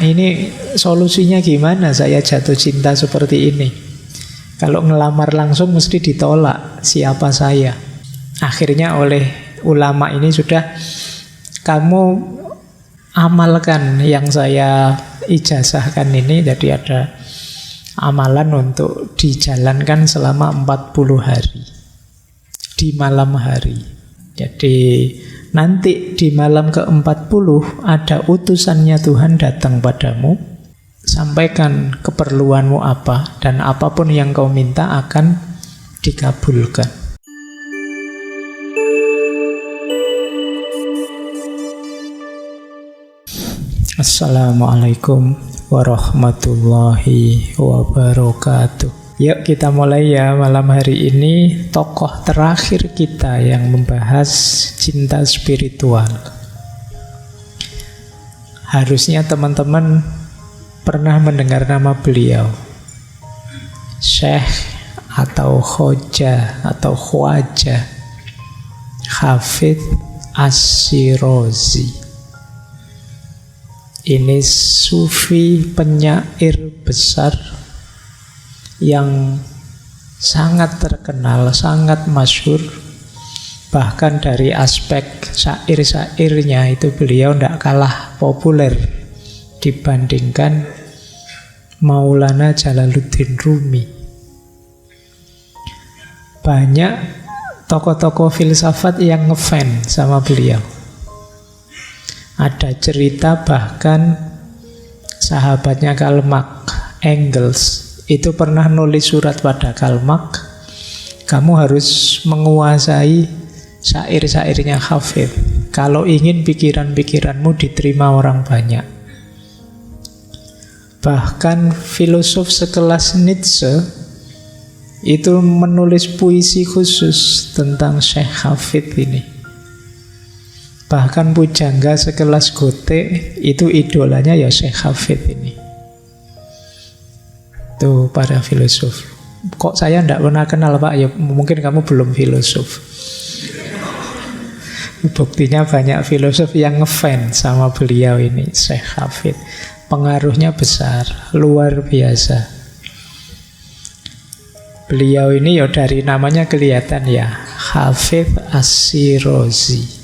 Ini solusinya gimana saya jatuh cinta seperti ini? Kalau ngelamar langsung mesti ditolak, siapa saya? Akhirnya oleh ulama ini sudah, kamu amalkan yang saya ijazahkan ini. Jadi ada amalan untuk dijalankan selama 40 hari di malam hari. Jadi nanti di malam ke-40 ada utusannya Tuhan datang padamu, sampaikan keperluanmu apa, dan apapun yang kau minta akan dikabulkan. Assalamualaikum warahmatullahi wabarakatuh. Yuk kita mulai ya malam hari ini. Tokoh terakhir kita yang membahas cinta spiritual. Harusnya teman-teman pernah mendengar nama beliau, Syekh atau Khoja atau Khwaja Hafidz Ash-Shirazi. Ini sufi penyair besar yang sangat terkenal, sangat masyhur. Bahkan dari aspek syair-syairnya itu beliau tidak kalah populer dibandingkan Maulana Jalaluddin Rumi. Banyak tokoh-tokoh filsafat yang ngefans sama beliau. Ada cerita bahkan sahabatnya Karl Marx, Engels, itu pernah nulis surat pada Karl Marx, kamu harus menguasai syair-syairnya Hafidz kalau ingin pikiran-pikiranmu diterima orang banyak. Bahkan filosof sekelas Nietzsche itu menulis puisi khusus tentang Syekh Hafidz ini. Bahkan pujangga sekelas Goethe itu idolanya ya Syekh Hafidz ini. Tuh para filosof. Kok saya tidak pernah kenal Pak? Ya mungkin kamu belum filosof. Buktinya banyak filosof yang ngefans sama beliau ini, Syekh Hafidz. Pengaruhnya besar, luar biasa. Beliau ini ya dari namanya kelihatan ya, Hafidz Ash-Shirazi.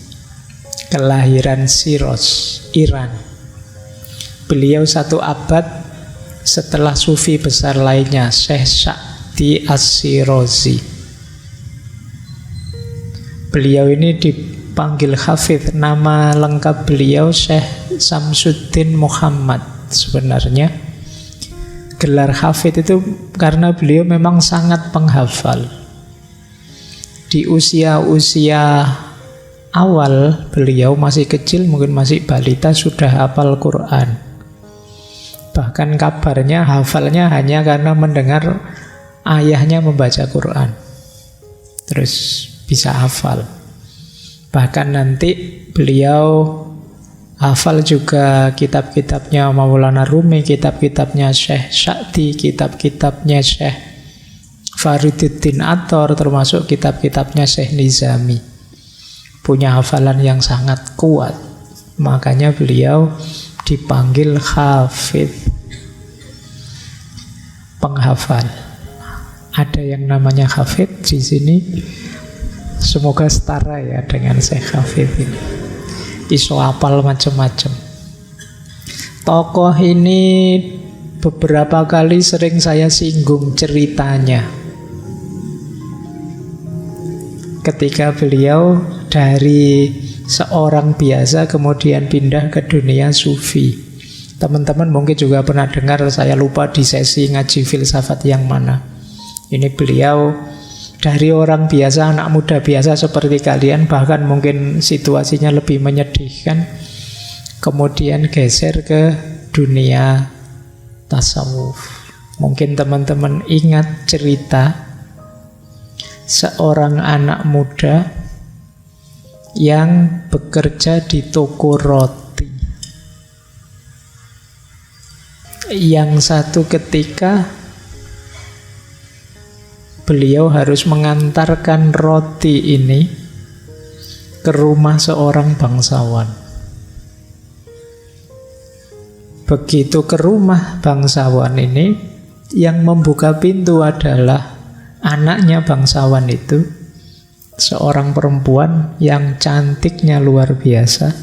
Kelahiran Shiraz, Iran. Beliau 1 abad setelah sufi besar lainnya, Syekh Sa'di Ash-Shirazi. Beliau ini dipanggil Hafidz. Nama lengkap beliau Syekh Samsuddin Muhammad. Sebenarnya gelar Hafidz itu karena beliau memang sangat penghafal. Di usia-usia awal beliau masih kecil, mungkin masih balita, sudah hafal Quran. Bahkan kabarnya hafalnya hanya karena mendengar ayahnya membaca Quran, terus bisa hafal. Bahkan nanti beliau hafal juga kitab-kitabnya Maulana Rumi, kitab-kitabnya Syekh Sa'di, kitab-kitabnya Syekh Fariduddin Attar, termasuk kitab-kitabnya Syekh Nizami. Punya hafalan yang sangat kuat. Makanya beliau dipanggil Hafidz, penghafal. Ada yang namanya Hafidz di sini. Semoga setara ya dengan Syekh Hafidz ini. Iso hafal macam-macam. Tokoh ini beberapa kali sering saya singgung ceritanya. Ketika beliau dari seorang biasa kemudian pindah ke dunia sufi. Teman-teman mungkin juga pernah dengar, saya lupa di sesi ngaji filsafat yang mana. Ini beliau dari orang biasa, anak muda biasa seperti kalian, bahkan mungkin situasinya lebih menyedihkan, kemudian geser ke dunia tasawuf. Mungkin teman-teman ingat cerita seorang anak muda yang bekerja di toko roti. Yang satu ketika beliau harus mengantarkan roti ini ke rumah seorang bangsawan. Begitu ke rumah bangsawan ini, yang membuka pintu adalah anaknya bangsawan itu, seorang perempuan yang cantiknya luar biasa,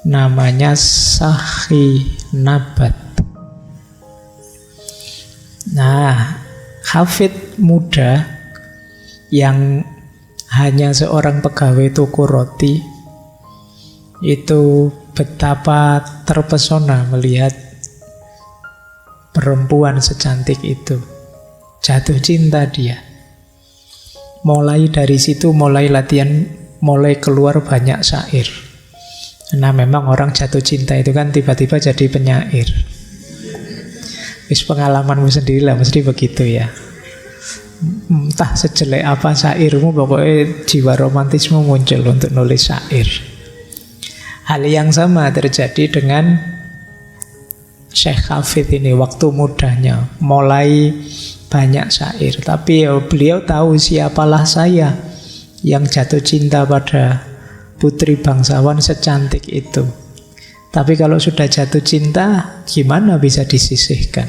namanya Sakhinabat. Nah, Hafid muda yang hanya seorang pegawai toko roti itu betapa terpesona melihat perempuan secantik itu. Jatuh cinta dia. Mulai dari situ, mulai latihan, mulai keluar banyak syair. Nah, memang orang jatuh cinta itu kan tiba-tiba jadi penyair. Wis pengalamanmu sendiri lah, mesti begitu ya. Entah sejelek apa syairmu, pokoknya jiwa romantismu muncul untuk nulis syair. Hal yang sama terjadi dengan Syekh Hafid ini. Waktu mudanya mulai banyak syair, tapi beliau tahu siapalah saya yang jatuh cinta pada putri bangsawan secantik itu. Tapi kalau sudah jatuh cinta, gimana bisa disisihkan?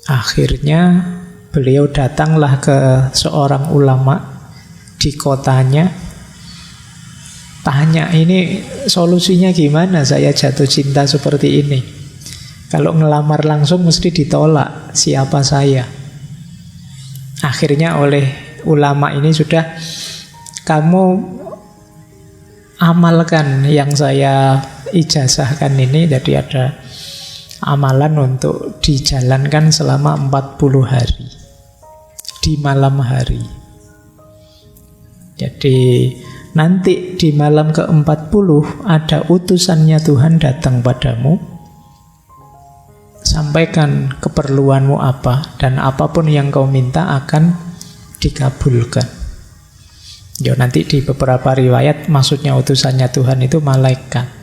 Akhirnya beliau datanglah ke seorang ulama di kotanya, tanya, ini solusinya gimana saya jatuh cinta seperti ini? Kalau ngelamar langsung mesti ditolak, siapa saya? Akhirnya oleh ulama ini sudah, kamu amalkan yang saya ijazahkan ini. Jadi ada amalan untuk dijalankan selama 40 hari di malam hari. Jadi nanti di malam ke-40 ada utusannya Tuhan datang padamu, sampaikan keperluanmu apa, dan apapun yang kau minta akan dikabulkan. Ya, nanti di beberapa riwayat maksudnya utusannya Tuhan itu malaikat.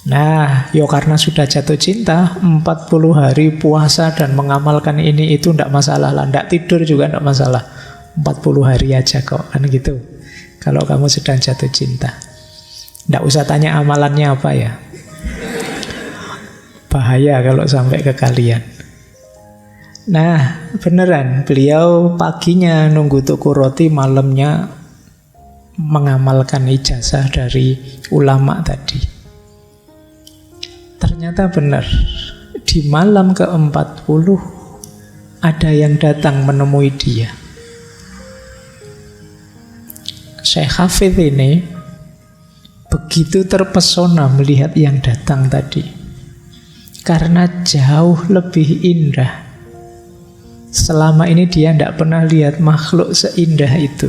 Nah, yo karena sudah jatuh cinta, 40 hari puasa dan mengamalkan ini itu tidak masalah lah, tidak tidur juga tidak masalah. 40 hari aja kok, kan gitu. Kalau kamu sedang jatuh cinta, tidak usah tanya amalannya apa ya. Bahaya kalau sampai ke kalian. Nah, beneran beliau paginya nunggu toko roti, malamnya mengamalkan ijazah dari ulama tadi. Ternyata benar, di malam ke-40 ada yang datang menemui dia. Syekh Hafid ini begitu terpesona melihat yang datang tadi, karena jauh lebih indah. Selama ini dia tidak pernah lihat makhluk seindah itu.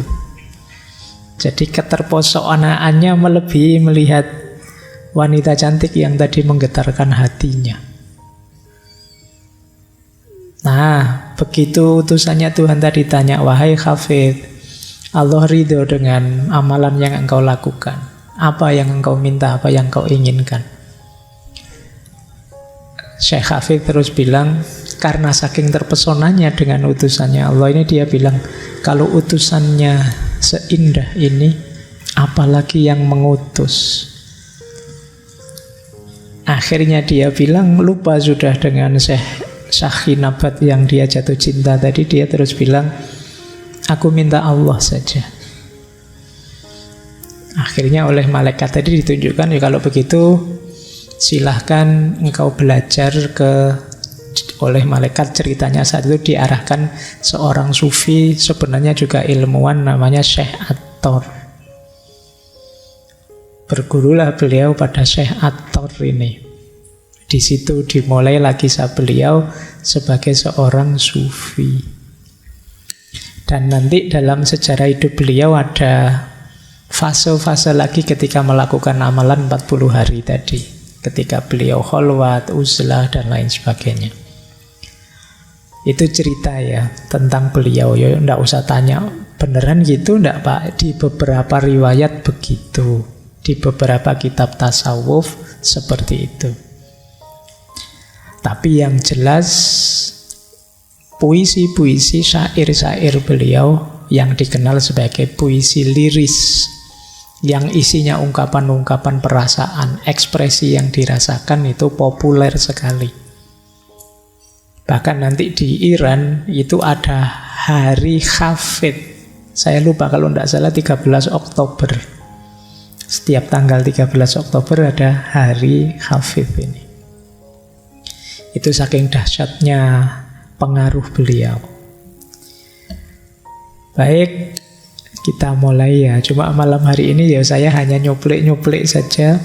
Jadi keterpesonaannya melebihi melihat wanita cantik yang tadi menggetarkan hatinya. Nah, begitu utusannya Tuhan tadi tanya, wahai Hafid, Allah ridho dengan amalan yang engkau lakukan. Apa yang engkau minta, apa yang engkau inginkan? Syekh Hafid terus bilang, karena saking terpesonanya dengan utusannya Allah ini, dia bilang, kalau utusannya seindah ini, apalagi yang mengutus. Akhirnya dia bilang, lupa sudah dengan Sakhinabat yang dia jatuh cinta tadi. Dia terus bilang, aku minta Allah saja. Akhirnya oleh malaikat tadi ditunjukkan, ya kalau begitu silahkan engkau belajar oleh malaikat. Ceritanya saat itu diarahkan seorang sufi, sebenarnya juga ilmuwan, namanya Syekh At-Tor. Bergurulah beliau pada Syekh At-Tor ini. Di situ dimulai lagi beliau sebagai seorang sufi. Dan nanti dalam sejarah hidup beliau ada fase-fase lagi ketika melakukan amalan 40 hari tadi. Ketika beliau kholwat, uzlah, dan lain sebagainya. Itu cerita ya tentang beliau. Ya enggak usah tanya, beneran gitu enggak Pak? Di beberapa riwayat begitu. Di beberapa kitab tasawuf seperti itu. Tapi yang jelas puisi-puisi, syair-syair beliau yang dikenal sebagai puisi liris yang isinya ungkapan-ungkapan perasaan, ekspresi yang dirasakan itu populer sekali. Bahkan nanti di Iran itu ada hari Hafid. Saya lupa kalau tidak salah 13 Oktober. Setiap tanggal 13 Oktober ada hari Hafid ini. Itu saking dahsyatnya pengaruh beliau. Baik, kita mulai ya. Cuma malam hari ini ya saya hanya nyuplik-nyuplik saja.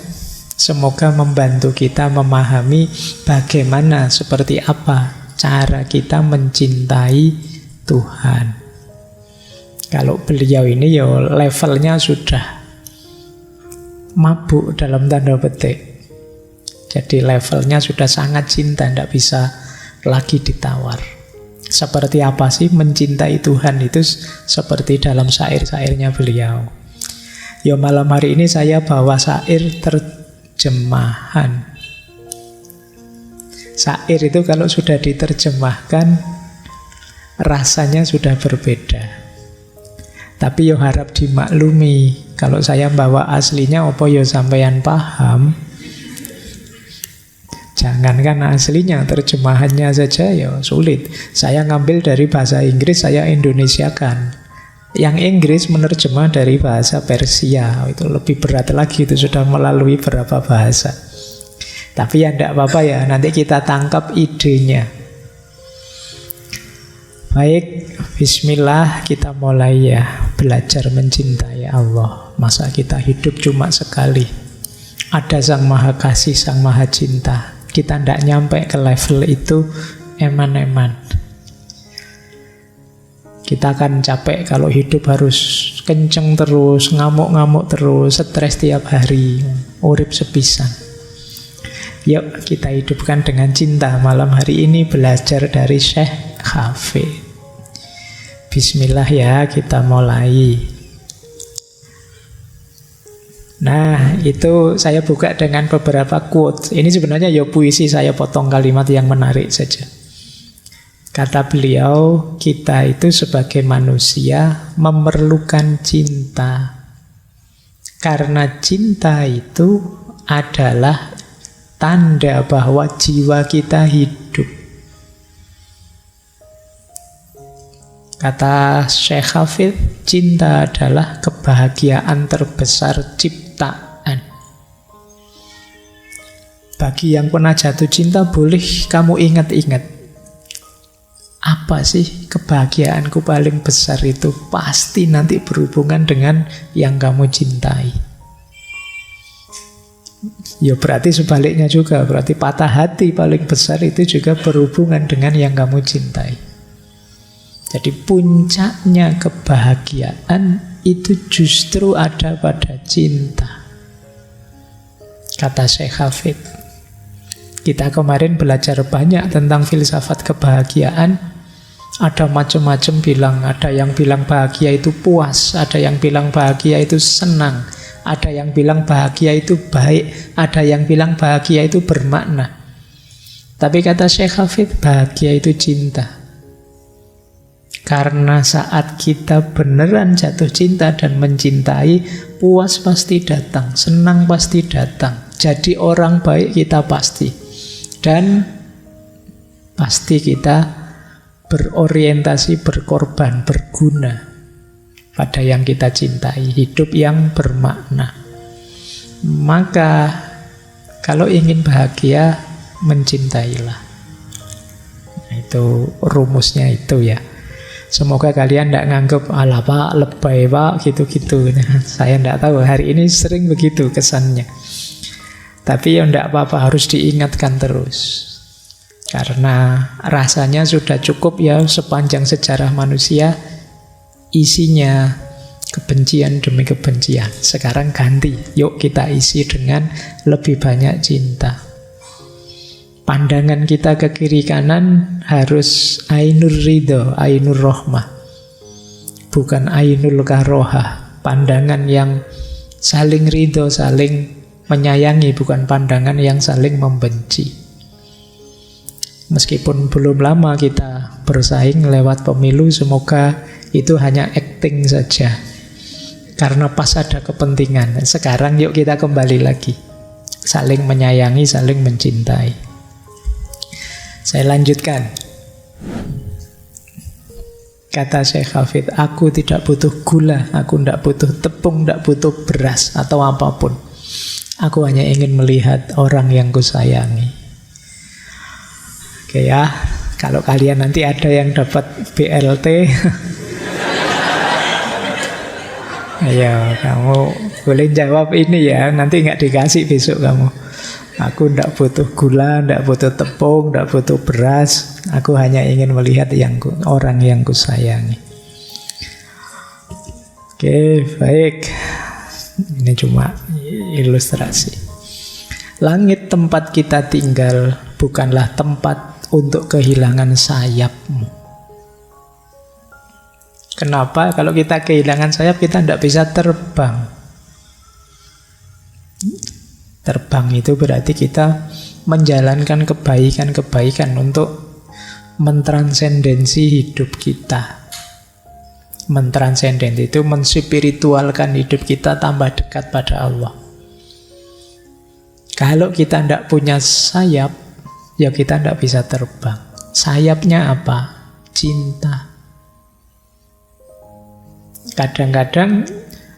Semoga membantu kita memahami bagaimana, seperti apa cara kita mencintai Tuhan. Kalau beliau ini ya levelnya sudah mabuk dalam tanda petik. Jadi levelnya sudah sangat cinta, tidak bisa lagi ditawar. Seperti apa sih mencintai Tuhan itu? Seperti dalam syair-syairnya beliau. Ya malam hari ini saya bawa syair terjemahan. Syair itu kalau sudah diterjemahkan rasanya sudah berbeda. Tapi yo harap dimaklumi, kalau saya bawa aslinya opo yo sampeyan paham. Jangankan aslinya, terjemahannya saja ya sulit. Saya ngambil dari bahasa Inggris, saya Indonesiakan. Yang Inggris menerjemah dari bahasa Persia, itu lebih berat lagi, itu sudah melalui berapa bahasa. Tapi ya tidak apa-apa ya, nanti kita tangkap idenya. Baik, bismillah, kita mulai ya, belajar mencintai Allah. Masa kita hidup cuma sekali. Ada Sang Maha Kasih, Sang Maha Cinta. Kita tidak nyampe ke level itu eman-eman. Kita akan capek kalau hidup harus kenceng terus, ngamuk-ngamuk terus, stres tiap hari, urip sepisan. Yuk kita hidupkan dengan cinta. Malam hari ini belajar dari Syekh Hafid. Bismillah ya, kita mulai. Nah, itu saya buka dengan beberapa quote. Ini sebenarnya ya puisi, saya potong kalimat yang menarik saja. Kata beliau, kita itu sebagai manusia memerlukan cinta. Karena cinta itu adalah tanda bahwa jiwa kita hidup. Kata Syekh Hafid, cinta adalah kebahagiaan terbesar ciptaan. Bagi yang pernah jatuh cinta, boleh kamu ingat-ingat. Apa sih kebahagiaanku paling besar itu? Pasti nanti berhubungan dengan yang kamu cintai. Ya berarti sebaliknya juga. Berarti patah hati paling besar itu juga berhubungan dengan yang kamu cintai. Jadi puncaknya kebahagiaan itu justru ada pada cinta. Kata Syekh Hafid. Kita kemarin belajar banyak tentang filsafat kebahagiaan. Ada macam-macam bilang. Ada yang bilang bahagia itu puas. Ada yang bilang bahagia itu senang. Ada yang bilang bahagia itu baik. Ada yang bilang bahagia itu bermakna. Tapi kata Syekh Hafid, bahagia itu cinta. Karena saat kita beneran jatuh cinta dan mencintai, puas pasti datang, senang pasti datang. Jadi orang baik kita pasti. Dan pasti kita berorientasi, berkorban, berguna pada yang kita cintai, hidup yang bermakna. Maka kalau ingin bahagia, mencintailah. Nah, itu rumusnya itu ya. Semoga kalian tidak nganggep ala pak, lebay pak, gitu-gitu. Nah, saya tidak tahu, hari ini sering begitu kesannya. Tapi ya tidak apa-apa, harus diingatkan terus. Karena rasanya sudah cukup ya, sepanjang sejarah manusia isinya kebencian demi kebencian. Sekarang ganti, yuk kita isi dengan lebih banyak cinta. Pandangan kita ke kiri kanan harus ainur ridho, ainur rohmah, bukan ainul karohah. Pandangan yang saling ridho, saling menyayangi, bukan pandangan yang saling membenci. Meskipun belum lama kita bersaing lewat pemilu, semoga itu hanya acting saja. karena pas ada kepentingan. Sekarang yuk kita kembali lagi, saling menyayangi, saling mencintai. Saya lanjutkan. Kata Syekh Hafid, aku tidak butuh gula, aku tidak butuh tepung, tidak butuh beras atau apapun. Aku hanya ingin melihat orang yang kusayangi. Oke ya, kalau kalian nanti ada yang dapat BLT, ayo kamu boleh jawab ini ya, nanti nggak dikasih besok kamu. Aku tidak butuh gula, tidak butuh tepung, tidak butuh beras. Aku hanya ingin melihat orang yang kusayangi. Oke, baik. Ini cuma ilustrasi. Langit tempat kita tinggal bukanlah tempat untuk kehilangan sayapmu. Kenapa? Kalau kita kehilangan sayap, kita tidak bisa terbang. Terbang itu berarti kita menjalankan kebaikan-kebaikan untuk mentransendensi hidup kita. Mentransenden itu menspiritualkan hidup kita tambah dekat pada Allah. Kalau kita tidak punya sayap, ya kita tidak bisa terbang. Sayapnya apa? Cinta. Kadang-kadang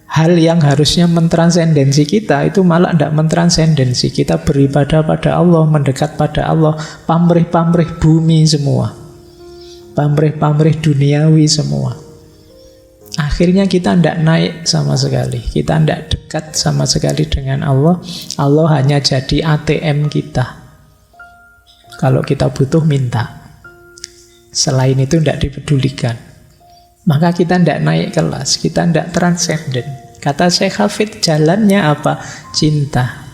hal yang harusnya mentransendensi kita itu malah tidak mentransendensi. Kita beribadah pada Allah, mendekat pada Allah, pamrih-pamrih bumi semua, pamrih-pamrih duniawi semua. Akhirnya kita tidak naik sama sekali, kita tidak dekat sama sekali dengan Allah. Allah hanya jadi ATM kita. Kalau kita butuh, minta. Selain itu tidak dipedulikan. Maka kita tidak naik kelas, kita tidak transenden. Kata Syekh Hafid, jalannya apa? Cinta.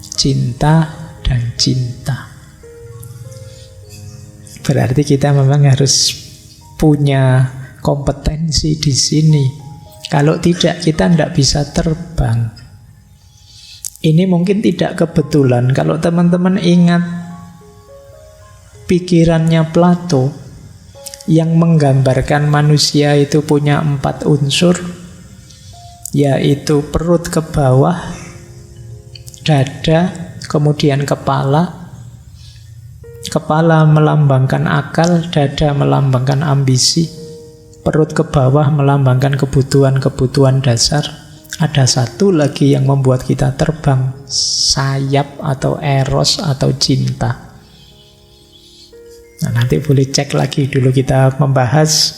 Cinta dan cinta. Berarti kita memang harus punya kompetensi di sini. Kalau tidak, kita tidak bisa terbang. Ini mungkin tidak kebetulan. Kalau teman-teman ingat pikirannya Plato, yang menggambarkan manusia itu punya 4 unsur, yaitu perut ke bawah, dada, kemudian kepala. Kepala melambangkan akal, dada melambangkan ambisi, perut ke bawah melambangkan kebutuhan-kebutuhan dasar. Ada satu lagi yang membuat kita terbang, sayap atau eros atau cinta. Nah, nanti boleh cek lagi, dulu kita membahas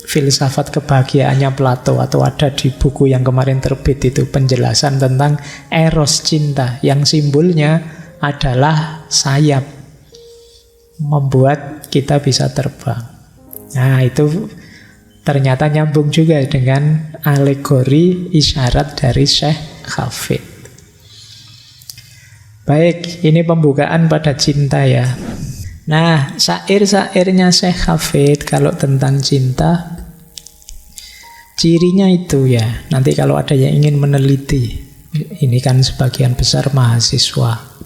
filsafat kebahagiaannya Plato, atau ada di buku yang kemarin terbit itu penjelasan tentang eros cinta, yang simbolnya adalah sayap, membuat kita bisa terbang. Nah, itu ternyata nyambung juga dengan alegori isyarat dari Syekh Hafid. Baik, ini pembukaan pada cinta ya. Nah, syair-syairnya Syekh Hafid kalau tentang cinta, cirinya itu ya, nanti kalau ada yang ingin meneliti, ini kan sebagian besar mahasiswa,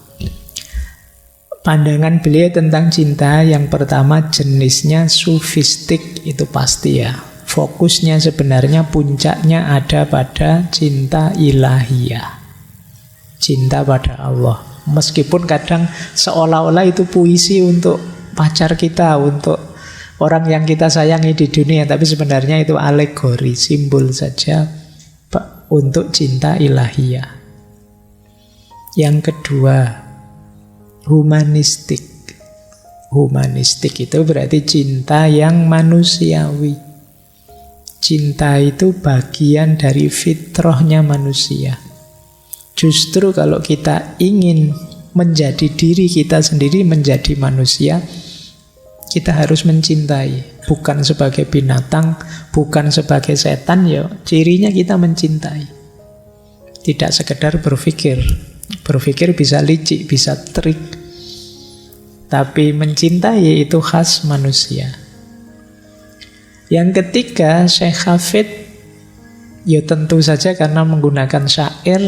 pandangan beliau tentang cinta yang pertama jenisnya sufistik, itu pasti ya. Fokusnya sebenarnya puncaknya ada pada cinta ilahiyah, cinta pada Allah. Meskipun kadang seolah-olah itu puisi untuk pacar kita, untuk orang yang kita sayangi di dunia, tapi sebenarnya itu alegori, simbol saja untuk cinta ilahiyah. Yang kedua, humanistik. Humanistik itu berarti cinta yang manusiawi. Cinta itu bagian dari fitrahnya manusia. Justru kalau kita ingin menjadi diri kita sendiri, menjadi manusia, kita harus mencintai. Bukan sebagai binatang, bukan sebagai setan, ya cirinya kita mencintai. Tidak sekedar berpikir. Berpikir bisa licik, bisa trik. Tapi mencintai itu khas manusia. Yang ketiga, Syekh Hafid, ya tentu saja karena menggunakan syair,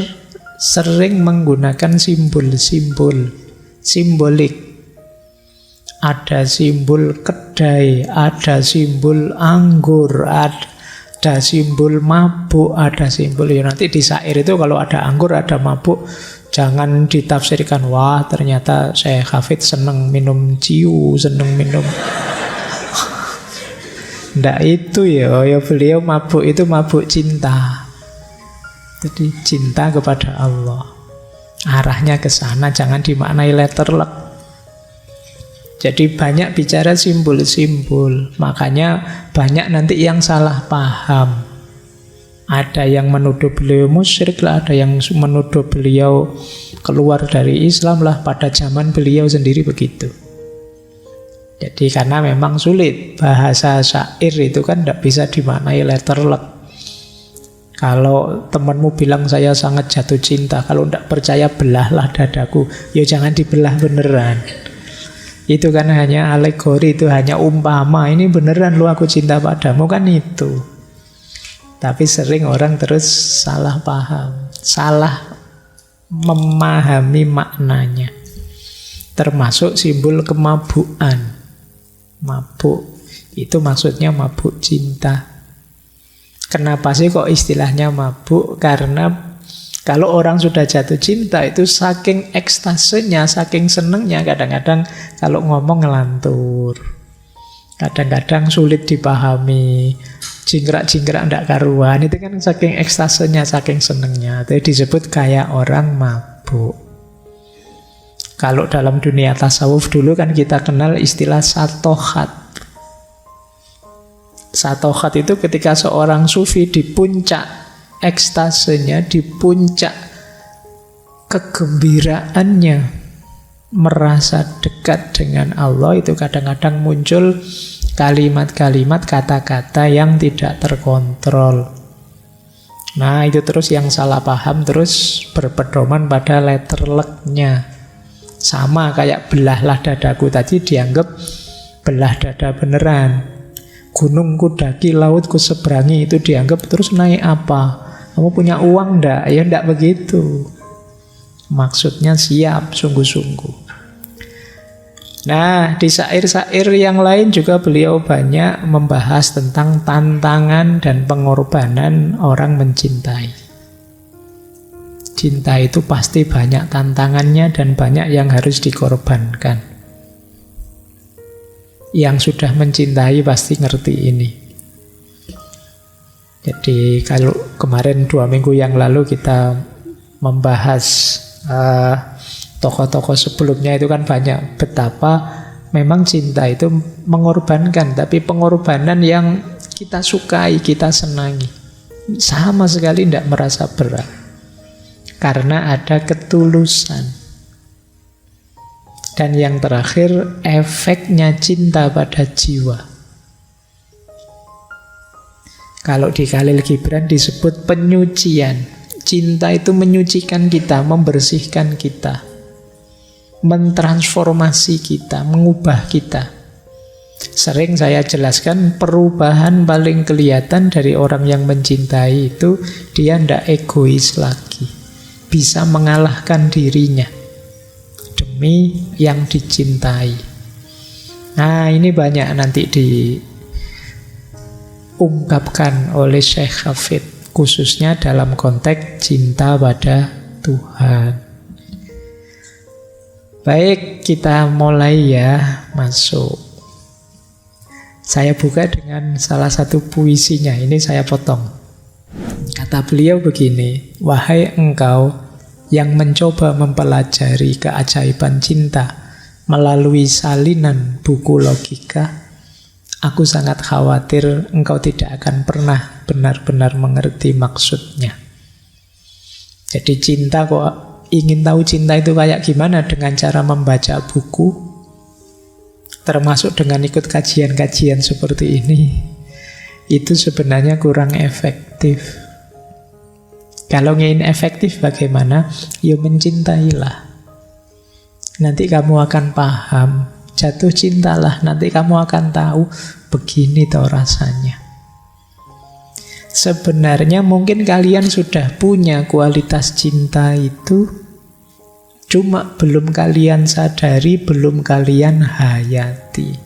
sering menggunakan simbol-simbol, simbolik. Ada simbol kedai, ada simbol anggur, ada simbol mabuk, ada simbol ya nanti di syair itu kalau ada anggur ada mabuk, jangan ditafsirkan wah ternyata saya Hafid seneng minum ciu, seneng minum. Ndak itu ya beliau mabuk itu mabuk cinta. Jadi cinta kepada Allah. Arahnya ke sana, jangan dimaknai letterlek. Jadi banyak bicara simbol-simbol. Makanya banyak nanti yang salah paham. Ada yang menuduh beliau musyrik lah, ada yang menuduh beliau keluar dari Islam lah. Pada zaman beliau sendiri begitu. Jadi karena memang sulit. Bahasa syair itu kan tidak bisa dimaknai letterlek. Kalau temanmu bilang saya sangat jatuh cinta, kalau tidak percaya belahlah dadaku. Ya jangan dibelah beneran. Itu kan hanya alegori, itu hanya umpama. Ini beneran lu aku cinta padamu, kan itu. Tapi sering orang terus salah paham, salah memahami maknanya. Termasuk simbol kemabukan. Mabuk itu maksudnya mabuk cinta. Kenapa sih kok istilahnya mabuk? Karena kalau orang sudah jatuh cinta itu saking ekstasenya, saking senengnya, kadang-kadang kalau ngomong ngelantur. Kadang-kadang sulit dipahami, jingkrak-jingkrak ndak karuan. Itu kan saking ekstasenya, saking senengnya. Itu disebut kayak orang mabuk. Kalau dalam dunia tasawuf dulu kan kita kenal istilah satohat. Satohat itu ketika seorang sufi di puncak ekstasenya, di puncak kegembiraannya, merasa dekat dengan Allah, itu kadang-kadang muncul kalimat-kalimat, kata-kata yang tidak terkontrol. Nah itu terus yang salah paham, terus berpedoman pada letterleknya. Sama kayak belahlah dadaku tadi dianggap belah dada beneran. Gunungku daki, lautku seberangi, itu dianggap terus naik apa? Kamu punya uang ndak? Ya ndak begitu. Maksudnya siap, sungguh-sungguh. Nah, di syair-syair yang lain juga beliau banyak membahas tentang tantangan dan pengorbanan orang mencintai. Cinta itu pasti banyak tantangannya dan banyak yang harus dikorbankan. Yang sudah mencintai pasti ngerti ini. Jadi kalau kemarin 2 minggu yang lalu kita membahas tokoh-tokoh sebelumnya itu kan banyak betapa memang cinta itu mengorbankan, tapi pengorbanan yang kita sukai, kita senangi. Sama sekali tidak merasa berat. Karena ada ketulusan. Dan yang terakhir, efeknya cinta pada jiwa. Kalau di Khalil Gibran disebut penyucian. Cinta itu menyucikan kita, membersihkan kita, mentransformasi kita, mengubah kita. Sering saya jelaskan perubahan paling kelihatan dari orang yang mencintai itu dia tidak egois lagi. Bisa mengalahkan dirinya demi yang dicintai. Nah ini banyak nanti diungkapkan oleh Syekh Hafid, khususnya dalam konteks cinta pada Tuhan. Baik, kita mulai ya, masuk. Saya buka dengan salah satu puisinya, ini saya potong. Kata beliau begini, wahai engkau yang mencoba mempelajari keajaiban cinta melalui salinan buku logika, aku sangat khawatir engkau tidak akan pernah benar-benar mengerti maksudnya. Jadi cinta, kok ingin tahu cinta itu kayak gimana dengan cara membaca buku, termasuk dengan ikut kajian-kajian seperti ini, itu sebenarnya kurang efektif. Kalau ingin efektif bagaimana? Ya mencintailah. Nanti kamu akan paham. Jatuh cintalah, nanti kamu akan tahu begini toh rasanya. Sebenarnya mungkin kalian sudah punya kualitas cinta itu, cuma belum kalian sadari, belum kalian hayati.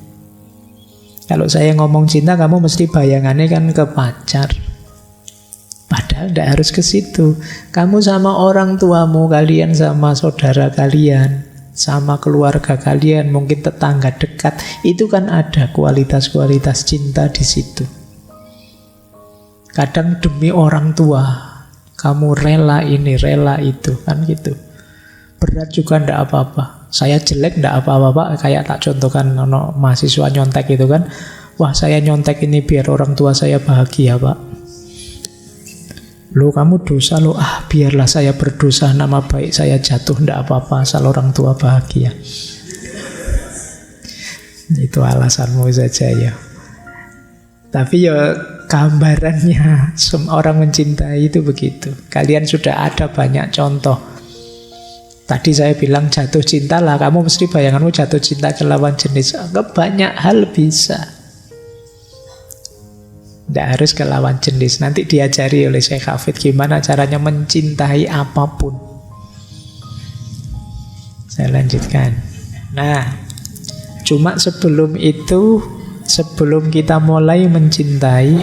Kalau saya ngomong cinta, kamu mesti bayangannya kan ke pacar. Padahal tidak harus ke situ. Kamu sama orang tuamu, kalian sama saudara kalian, sama keluarga kalian, mungkin tetangga dekat, itu kan ada kualitas-kualitas cinta di situ. Kadang demi orang tua, kamu rela ini, rela itu, kan gitu. Berat juga ndak apa-apa. Saya jelek ndak apa-apa, Pak. Kayak tak contohkan mahasiswa nyontek itu kan. Wah, saya nyontek ini biar orang tua saya bahagia, Pak. Loh, kamu dosa loh. Biarlah saya berdosa, nama baik saya jatuh, ndak apa-apa asal orang tua bahagia. Itu alasanmu saja ya. Tapi ya gambarannya orang mencintai itu begitu. Kalian sudah ada banyak contoh. Tadi saya bilang jatuh cinta lah, kamu mesti bayanganmu jatuh cinta ke lawan jenis. Banyak hal bisa. Tidak harus ke lawan jenis. Nanti diajari oleh Syekh Hafid gimana caranya mencintai apapun. Saya lanjutkan. Nah, cuma sebelum itu, sebelum kita mulai mencintai,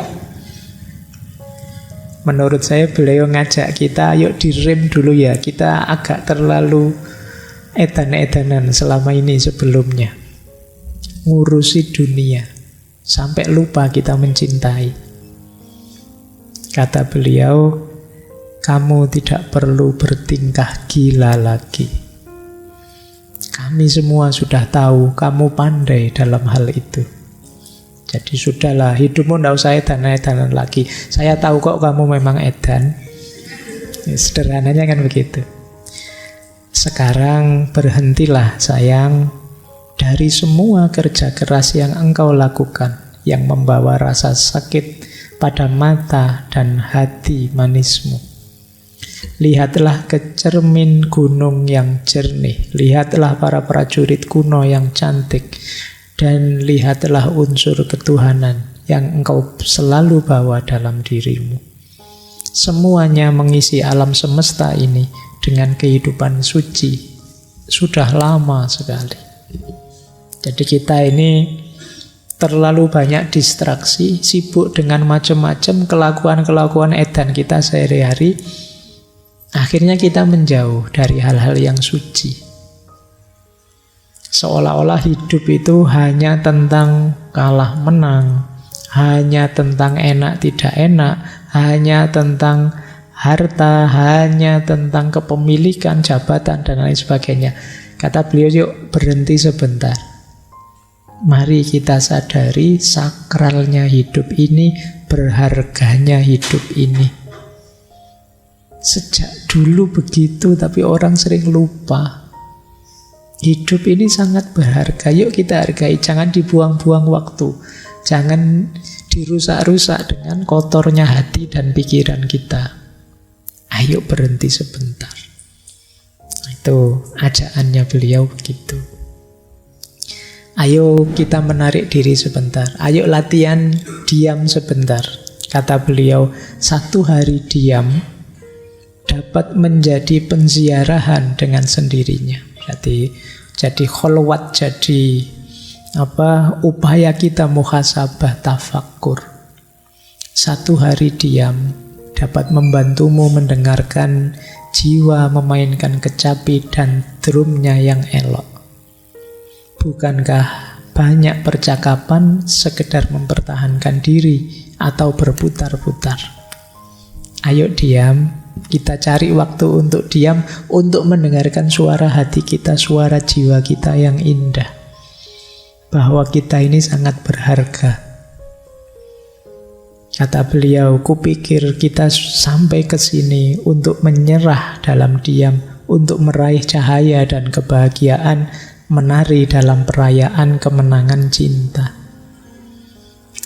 menurut saya beliau ngajak kita, yuk direm dulu ya. Kita agak terlalu edan-edanan selama ini sebelumnya. Ngurusi dunia. Sampai lupa kita mencintai. Kata beliau, kamu tidak perlu bertingkah gila lagi. Kami semua sudah tahu kamu pandai dalam hal itu. Jadi sudahlah, hidupmu tidak usah edan-edanan lagi. Saya tahu kok kamu memang edan. Sederhananya kan begitu. Sekarang berhentilah sayang dari semua kerja keras yang engkau lakukan, yang membawa rasa sakit pada mata dan hati manismu. Lihatlah ke cermin gunung yang jernih, lihatlah para prajurit kuno yang cantik, dan lihatlah unsur ketuhanan yang engkau selalu bawa dalam dirimu. Semuanya mengisi alam semesta ini dengan kehidupan suci. Sudah lama sekali. Jadi kita ini terlalu banyak distraksi, sibuk dengan macam-macam kelakuan-kelakuan edan kita sehari-hari. Akhirnya kita menjauh dari hal-hal yang suci. Seolah-olah hidup itu hanya tentang kalah menang, hanya tentang enak tidak enak, hanya tentang harta, hanya tentang kepemilikan, jabatan, dan lain sebagainya. Kata beliau, yuk berhenti sebentar. Mari kita sadari sakralnya hidup ini, berharganya hidup ini. Sejak dulu begitu, tapi orang sering lupa. Hidup ini sangat berharga, yuk kita hargai. Jangan dibuang-buang waktu. Jangan dirusak-rusak dengan kotornya hati dan pikiran kita. Ayo berhenti sebentar. Itu ajaannya beliau begitu. Ayo kita menarik diri sebentar. Ayo latihan diam sebentar. Kata beliau, 1 hari diam dapat menjadi penziarahan dengan sendirinya. Berarti jadi kholwat, jadi upaya kita muhasabah, tafakkur. 1 hari diam dapat membantumu mendengarkan jiwa memainkan kecapi dan drumnya yang elok. Bukankah banyak percakapan sekedar mempertahankan diri atau berputar-putar? Ayo diam, kita cari waktu untuk diam, untuk mendengarkan suara hati kita, suara jiwa kita yang indah. Bahwa kita ini sangat berharga. Kata beliau, kupikir kita sampai ke sini untuk menyerah dalam diam, untuk meraih cahaya dan kebahagiaan, menari dalam perayaan kemenangan cinta.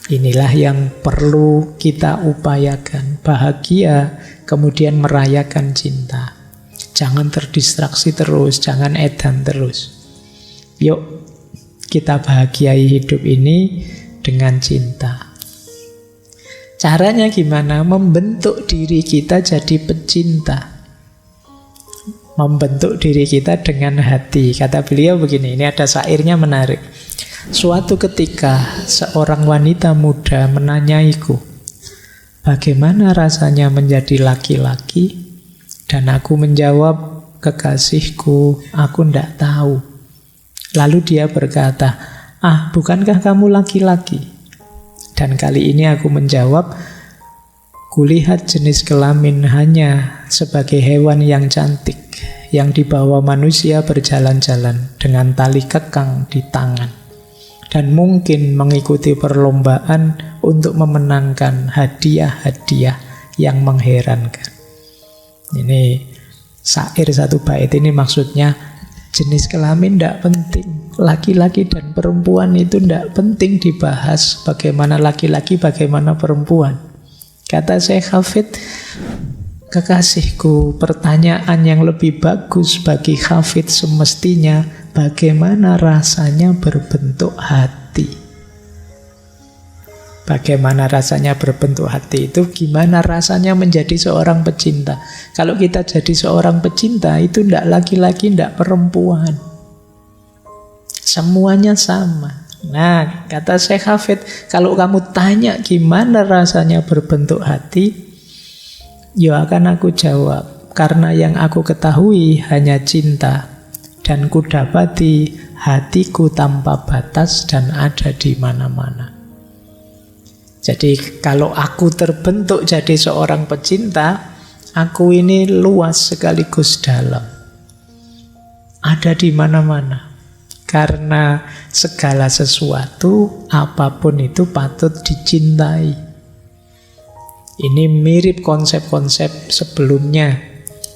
Inilah yang perlu kita upayakan. Bahagia, kemudian merayakan cinta. Jangan terdistraksi terus, jangan edan terus. Yuk, kita bahagiai hidup ini dengan cinta. Caranya gimana? Membentuk diri kita jadi pecinta. Membentuk diri kita dengan hati. Kata beliau begini, ini ada syairnya menarik. Suatu ketika seorang wanita muda menanyaiku, bagaimana rasanya menjadi laki-laki? Dan aku menjawab, kekasihku, aku ndak tahu. Lalu dia berkata, bukankah kamu laki-laki? Dan kali ini aku menjawab, kulihat jenis kelamin hanya sebagai hewan yang cantik, yang dibawa manusia berjalan-jalan dengan tali kekang di tangan, dan mungkin mengikuti perlombaan untuk memenangkan hadiah-hadiah yang mengherankan. Ini syair satu bait ini maksudnya, jenis kelamin tidak penting. Laki-laki dan perempuan itu tidak penting dibahas. Bagaimana laki-laki, bagaimana perempuan. Kata Syekh Hafid, kekasihku, pertanyaan yang lebih bagus bagi Hafid semestinya, bagaimana rasanya berbentuk hati? Bagaimana rasanya berbentuk hati itu, gimana rasanya menjadi seorang pecinta. Kalau kita jadi seorang pecinta, itu tidak laki-laki, tidak perempuan. Semuanya sama. Nah, kata Syekh Hafid, kalau kamu tanya gimana rasanya berbentuk hati, ya akan aku jawab, karena yang aku ketahui hanya cinta, dan kudapati hatiku tanpa batas dan ada di mana-mana. Jadi kalau aku terbentuk jadi seorang pecinta, aku ini luas sekaligus dalam. Ada di mana-mana. Karena segala sesuatu, apapun itu patut dicintai. Ini mirip konsep-konsep sebelumnya,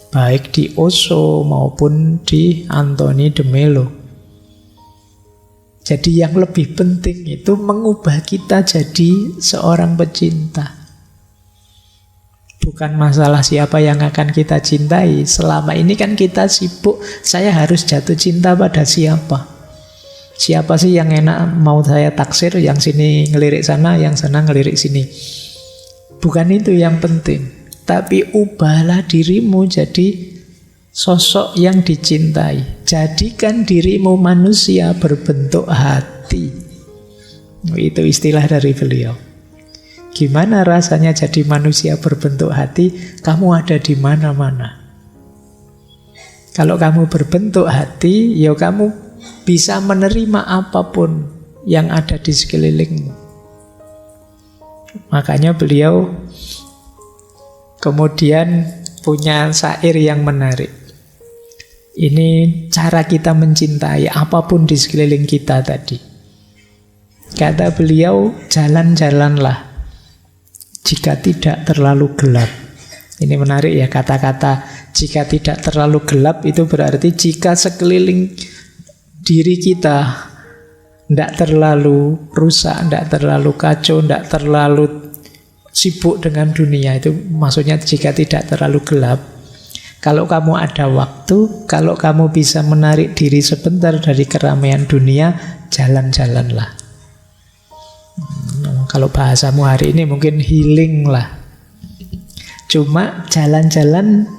baik di Osho maupun di Anthony de Mello. Jadi yang lebih penting itu mengubah kita jadi seorang pecinta. Bukan masalah siapa yang akan kita cintai. Selama ini kan kita sibuk, saya harus jatuh cinta pada siapa. Siapa sih yang enak mau saya taksir, yang sini ngelirik sana, yang sana ngelirik sini. Bukan itu yang penting. Tapi ubahlah dirimu jadi sosok yang dicintai. Jadikan dirimu manusia berbentuk hati. Itu istilah dari beliau. Gimana rasanya jadi manusia berbentuk hati? Kamu ada di mana-mana. Kalau kamu berbentuk hati, ya kamu bisa menerima apapun yang ada di sekelilingmu. Makanya beliau kemudian punya syair yang menarik. Ini cara kita mencintai apapun di sekeliling kita tadi. Kata beliau, jalan-jalanlah jika tidak terlalu gelap. Ini menarik ya, kata-kata jika tidak terlalu gelap itu berarti jika sekeliling diri kita tidak terlalu rusak, tidak terlalu kacau, tidak terlalu sibuk dengan dunia. Itu maksudnya jika tidak terlalu gelap. Kalau kamu ada waktu, kalau kamu bisa menarik diri sebentar dari keramaian dunia, jalan-jalanlah. Kalau bahasamu hari ini mungkin healing lah. Cuma jalan-jalan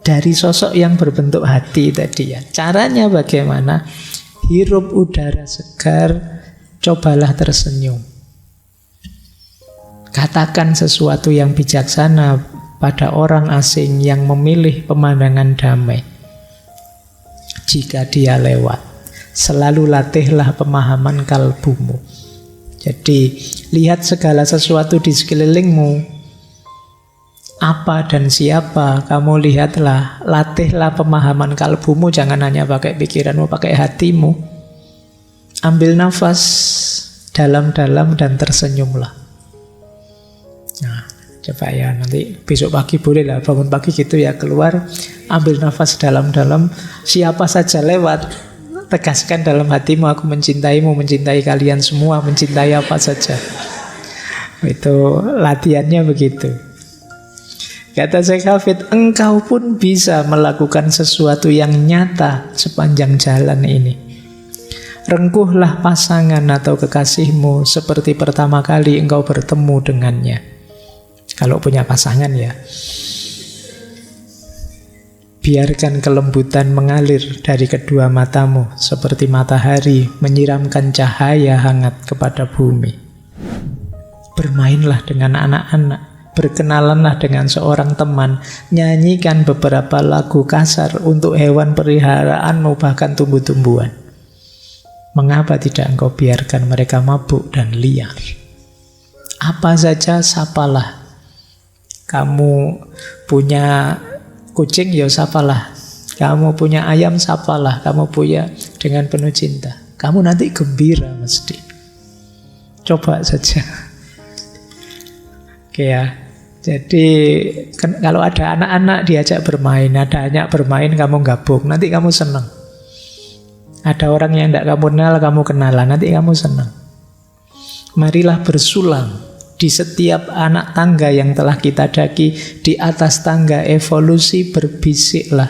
dari sosok yang berbentuk hati tadi ya. Caranya bagaimana? Hirup udara segar, cobalah tersenyum. Katakan sesuatu yang bijaksana pada orang asing yang memilih pemandangan damai. Jika dia lewat, selalu latihlah pemahaman kalbumu. Jadi, lihat segala sesuatu di sekelilingmu, apa dan siapa, kamu lihatlah, latihlah pemahaman kalbumu, jangan hanya pakai pikiranmu, pakai hatimu. Ambil nafas dalam-dalam dan tersenyumlah. Nah, coba ya, nanti besok pagi boleh lah, bangun pagi gitu ya, keluar, ambil nafas dalam-dalam, siapa saja lewat, tegaskan dalam hatimu, aku mencintaimu, mencintai kalian semua, mencintai apa saja. Itu latihannya begitu. Kata Syekh Hafid, engkau pun bisa melakukan sesuatu yang nyata sepanjang jalan ini. Rengkuhlah pasangan atau kekasihmu seperti pertama kali engkau bertemu dengannya. Kalau punya pasangan ya. Biarkan kelembutan mengalir dari kedua matamu seperti matahari menyiramkan cahaya hangat kepada bumi. Bermainlah dengan anak-anak, berkenalanlah dengan seorang teman, nyanyikan beberapa lagu kasar untuk hewan peliharaanmu, bahkan tumbuh-tumbuhan. Mengapa tidak engkau biarkan mereka mabuk dan liar? Apa saja sapalah. Kamu punya kucing, ya sapalah. Kamu punya ayam, sapalah. Kamu punya dengan penuh cinta. Kamu nanti gembira mesti. Coba saja. Oke ya. Jadi kalau ada anak-anak diajak bermain, ada anak bermain, kamu gabung, nanti kamu senang. Ada orang yang tidak kamu kenal, kamu kenalan, nanti kamu senang. Marilah bersulang di setiap anak tangga yang telah kita daki, di atas tangga evolusi berbisiklah,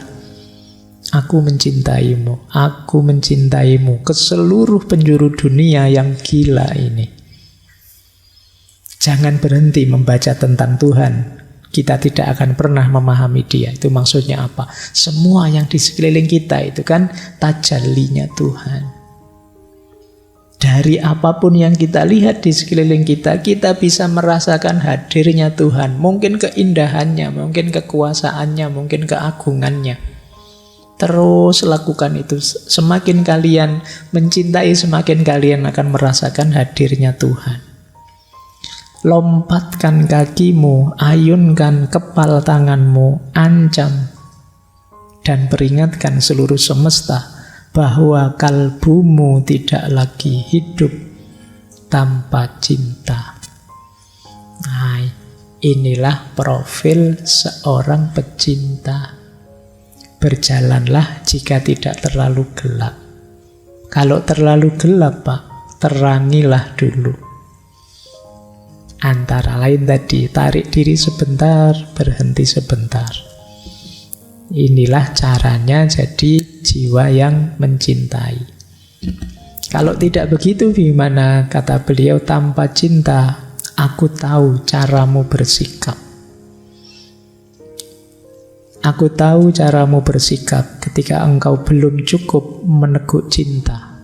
aku mencintaimu, aku mencintaimu, ke seluruh penjuru dunia yang gila ini. Jangan berhenti membaca tentang Tuhan. Kita tidak akan pernah memahami Dia. Itu maksudnya apa? Semua yang di sekeliling kita itu kan tajallinya Tuhan. Dari apapun yang kita lihat di sekeliling kita, kita bisa merasakan hadirnya Tuhan. Mungkin keindahannya, mungkin kekuasaannya, mungkin keagungannya. Terus lakukan itu. Semakin kalian mencintai, semakin kalian akan merasakan hadirnya Tuhan. Lompatkan kakimu, ayunkan kepal tanganmu, ancam dan peringatkan seluruh semesta bahwa kalbumu tidak lagi hidup tanpa cinta. Nah, inilah profil seorang pecinta. Berjalanlah jika tidak terlalu gelap. Kalau terlalu gelap, Pak, terangilah dulu. Antara lain tadi, tarik diri sebentar, berhenti sebentar. Inilah caranya jadi jiwa yang mencintai. Kalau tidak begitu gimana? Kata beliau, tanpa cinta, aku tahu caramu bersikap. Aku tahu caramu bersikap ketika engkau belum cukup meneguk cinta.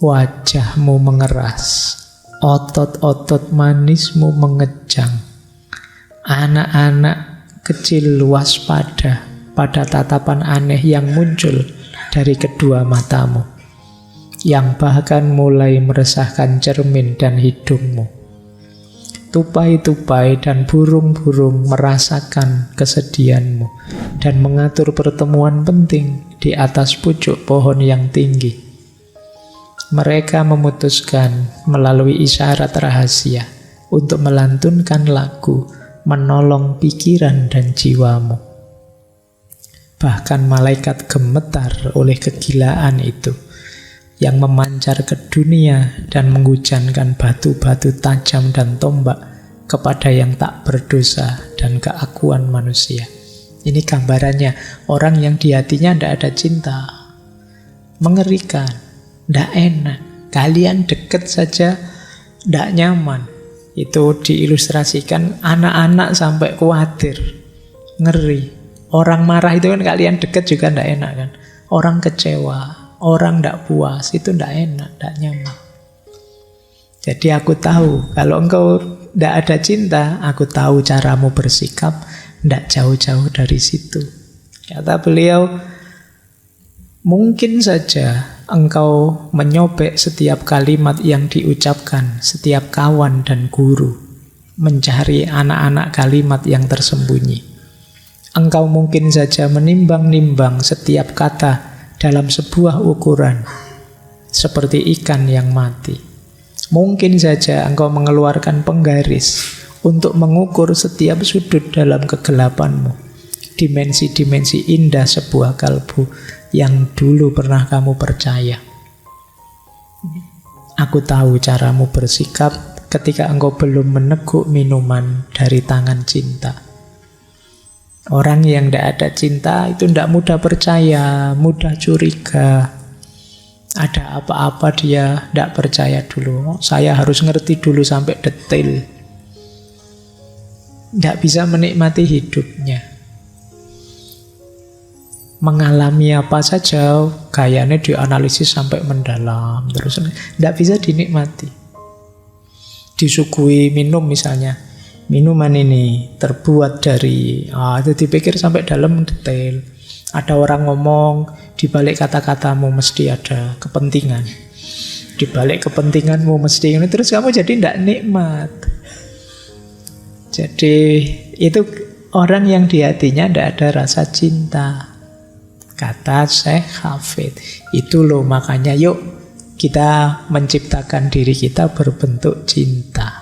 Wajahmu mengeras, otot-otot manismu mengejang. Anak-anak kecil waspada pada tatapan aneh yang muncul dari kedua matamu, yang bahkan mulai meresahkan cermin dan hidungmu. Tupai-tupai dan burung-burung merasakan kesedihanmu dan mengatur pertemuan penting di atas pucuk pohon yang tinggi. Mereka memutuskan melalui isyarat rahasia untuk melantunkan lagu, menolong pikiran dan jiwamu. Bahkan malaikat gemetar oleh kegilaan itu yang memancar ke dunia dan menghujankan batu-batu tajam dan tombak kepada yang tak berdosa dan keakuan manusia. Ini gambarannya orang yang di hatinya tidak ada cinta. Mengerikan, tidak enak. Kalian dekat saja tidak nyaman. Itu diilustrasikan anak-anak sampai khawatir, ngeri. Orang marah itu kan kalian dekat juga tidak enak kan. Orang kecewa, orang tidak puas, itu tidak enak, tidak nyaman. Jadi aku tahu, kalau engkau tidak ada cinta, aku tahu caramu bersikap, tidak jauh-jauh dari situ. Kata beliau, mungkin saja engkau menyobek setiap kalimat yang diucapkan, setiap kawan dan guru, mencari anak-anak kalimat yang tersembunyi. Engkau mungkin saja menimbang-nimbang setiap kata dalam sebuah ukuran, seperti ikan yang mati. Mungkin saja engkau mengeluarkan penggaris untuk mengukur setiap sudut dalam kegelapanmu, dimensi-dimensi indah sebuah kalbu yang dulu pernah kamu percaya. Aku tahu caramu bersikap ketika engkau belum meneguk minuman dari tangan cinta. Orang yang tidak ada cinta itu tidak mudah percaya, mudah curiga. Ada apa-apa dia tidak percaya dulu. Saya harus ngerti dulu sampai detail. Tidak bisa menikmati hidupnya. Mengalami apa saja, gayanya dianalisis sampai mendalam. Terus tidak bisa dinikmati. Disuguhi minum misalnya, Minuman ini terbuat dari, itu dipikir sampai dalam detail. Ada orang ngomong, di balik kata-katamu mesti ada kepentingan. Di balik kepentinganmu mesti ini, terus kamu jadi tidak nikmat. Jadi itu orang yang di hatinya tidak ada rasa cinta. Kata Syekh Hafid. Itu loh makanya yuk kita menciptakan diri kita berbentuk cinta.